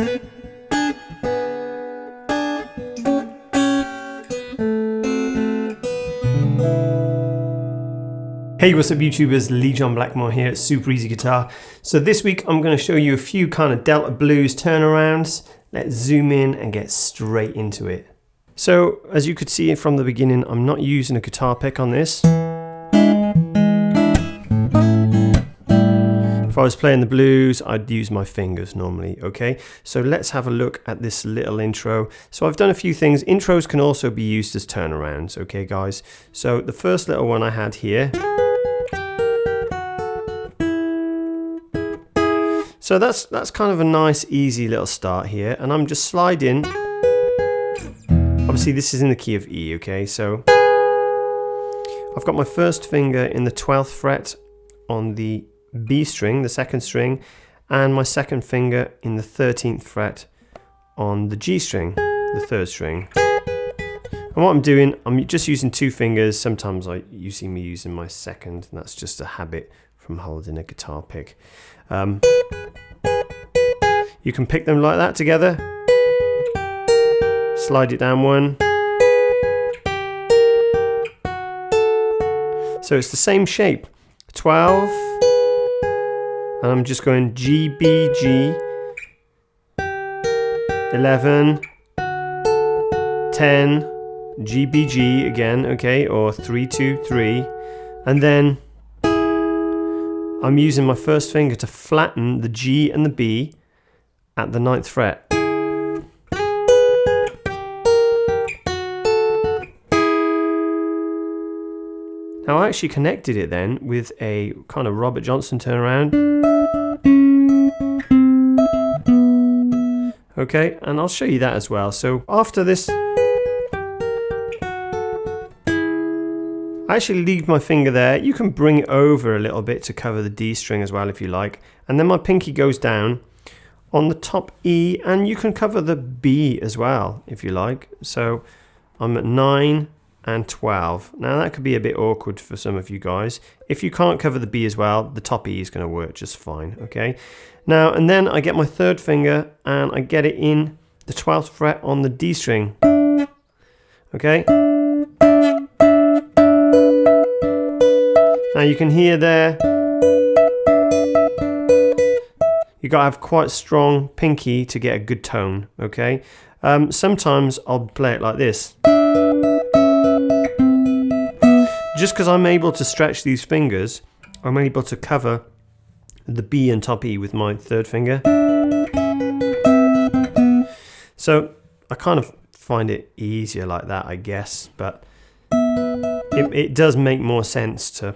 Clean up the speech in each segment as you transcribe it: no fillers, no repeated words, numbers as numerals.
Hey, what's up YouTubers, Lee John Blackmore here at Super Easy Guitar. So this week I'm going to show you a few kind of Delta blues turnarounds. Let's zoom in and get straight into it. So as you could see from the beginning, I'm not using a guitar pick on this. If I was playing the blues, I'd use my fingers normally, okay? So let's have a look at this little intro. So I've done a few things. Intros can also be used as turnarounds, okay guys? So the first little one I had here. So that's kind of a nice easy little start here, and I'm just sliding. Obviously this is in the key of E, okay? So I've got my first finger in the 12th fret on the B string, the second string, and my second finger in the 13th fret on the G string, the third string. And what I'm doing, I'm just using two fingers. Sometimes you see me using my second, and that's just a habit from holding a guitar pick. You can pick them like that together, slide it down one. So it's the same shape, 12, and I'm just going G, B, G, 11, 10, G, B, G again, okay, or 3, 2, 3, and then I'm using my first finger to flatten the G and the B at the 9th fret. Now I actually connected it then with a kind of Robert Johnson turnaround. Okay, and I'll show you that as well. So after this, I actually leave my finger there. You can bring it over a little bit to cover the D string as well if you like. And then my pinky goes down on the top E, and you can cover the B as well if you like. So I'm at 9 and 12. Now that could be a bit awkward for some of you guys. If you can't cover the B as well, the top E is going to work just fine, okay? Now, and then I get my third finger and I get it in the 12th fret on the D string, okay? Now you can hear there, you got to have quite strong pinky to get a good tone, okay? Sometimes I'll play it like this. Just because I'm able to stretch these fingers, I'm able to cover the B and top E with my third finger. So I kind of find it easier like that, I guess, but it does make more sense to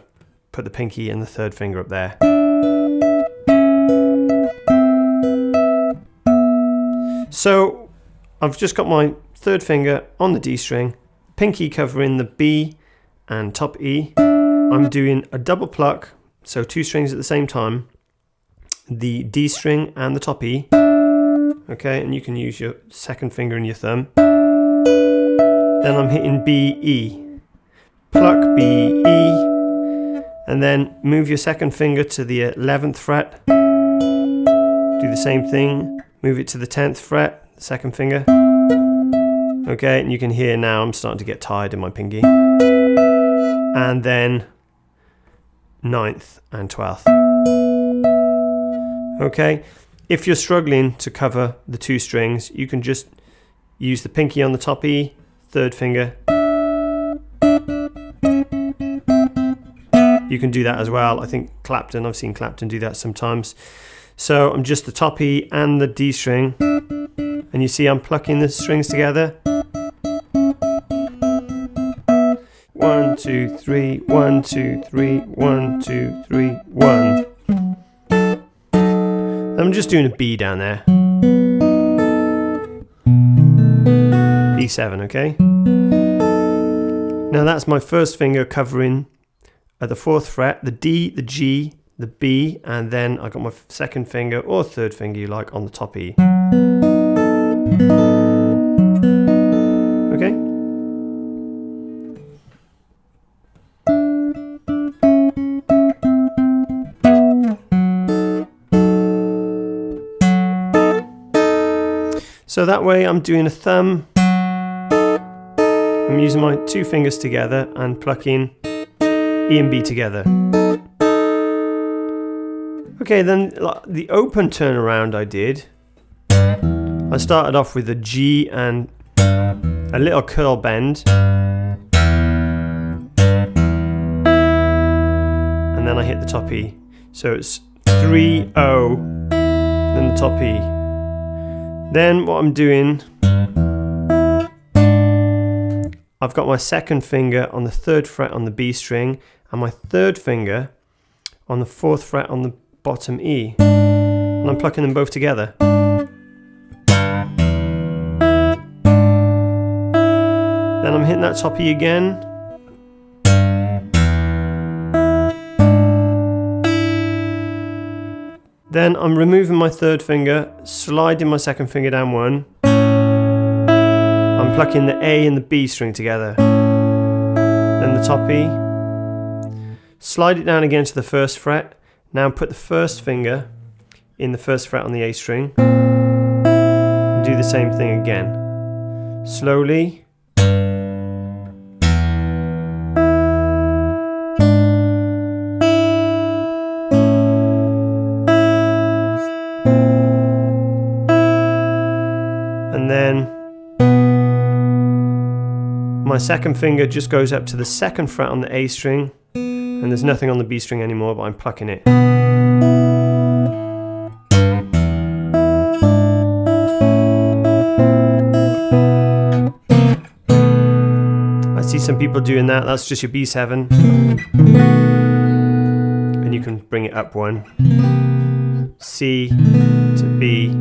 put the pinky and the third finger up there. So I've just got my third finger on the D string, pinky covering the B and top E. I'm doing a double pluck, so two strings at the same time, the D string and the top E. Okay, and you can use your second finger and your thumb. Then I'm hitting B, E, pluck B, E, and then move your second finger to the 11th fret. Do the same thing, move it to the 10th fret, the second finger. Okay, and you can hear now I'm starting to get tired in my pinky. And then 9th and 12th. Okay, if you're struggling to cover the two strings, you can just use the pinky on the top E, third finger. You can do that as well. I think Clapton, I've seen Clapton do that sometimes. So I'm just the top E and the D string, and you see I'm plucking the strings together. 1, 2, 3, 1, 2, 3, 1, 2, 3, 1. I'm just doing a B down there. B7, okay? Now that's my first finger covering at the 4th fret, the D, the G, the B, and then I got my second finger or third finger you like on the top E. Okay? So that way I'm doing a thumb. I'm using my two fingers together and plucking E and B together. Okay, then the open turnaround I did, I started off with a G and a little curl bend, and then I hit the top E. So it's 3, O, then the top E. Then what I'm doing, I've got my second finger on the 3rd fret on the B string and my 3rd finger on the 4th fret on the bottom E, and I'm plucking them both together. Then I'm hitting that top E again. Then I'm removing my 3rd finger, sliding my 2nd finger down 1. I'm plucking the A and the B string together. Then the top E. Slide it down again to the 1st fret. Now put the 1st finger in the 1st fret on the A string. And do the same thing again. Slowly. And then my 2nd finger just goes up to the 2nd fret on the A string, and there's nothing on the B string anymore, but I'm plucking it. I see some people doing that. That's just your B7, and you can bring it up 1, C to B,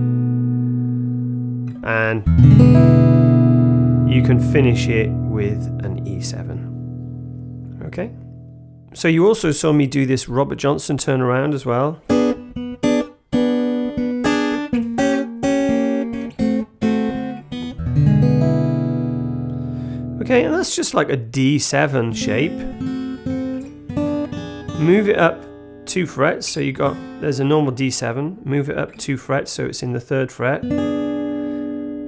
and you can finish it with an E7. Okay? So you also saw me do this Robert Johnson turnaround as well. Okay, and that's just like a D7 shape. Move it up 2 frets, so there's a normal D7. Move it up 2 frets so it's in the 3rd fret.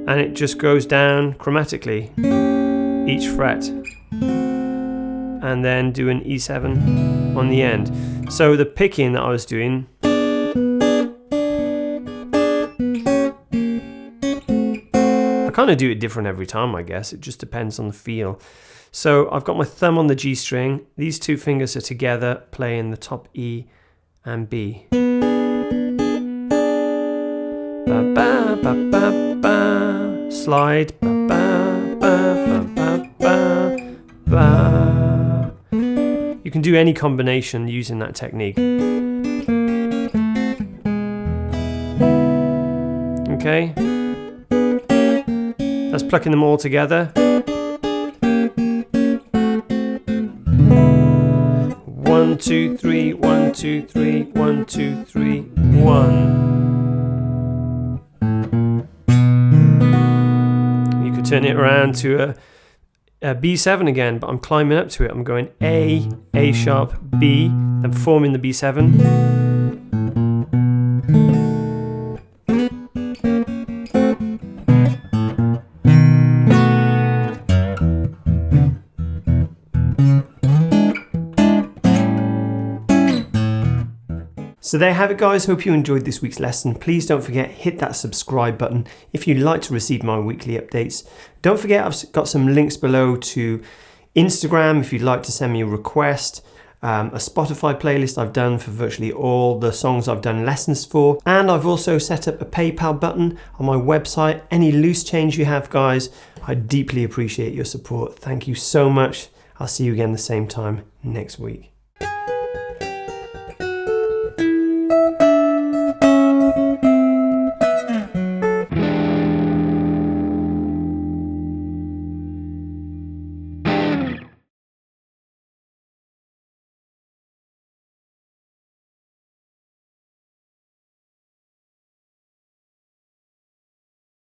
And it just goes down chromatically, each fret. And then do an E7 on the end. So the picking that I was doing, I kind of do it different every time, I guess. It just depends on the feel. So I've got my thumb on the G string. These 2 fingers are together playing the top E and B. Ba, ba, ba, ba, ba. Slide. Ba, ba, ba, ba, ba, ba. You can do any combination using that technique. Okay. That's plucking them all together. 1, 2, 3, 1, 2, 3, 1, 2, 3, 1. You could turn it around to a B7 again, but I'm climbing up to it. I'm going A, A sharp, B, then forming the B7. So there you have it, guys. Hope you enjoyed this week's lesson. Please don't forget, hit that subscribe button if you'd like to receive my weekly updates. Don't forget, I've got some links below to Instagram if you'd like to send me a request, a Spotify playlist I've done for virtually all the songs I've done lessons for, and I've also set up a PayPal button on my website. Any loose change you have, guys, I deeply appreciate your support. Thank you so much. I'll see you again the same time next week.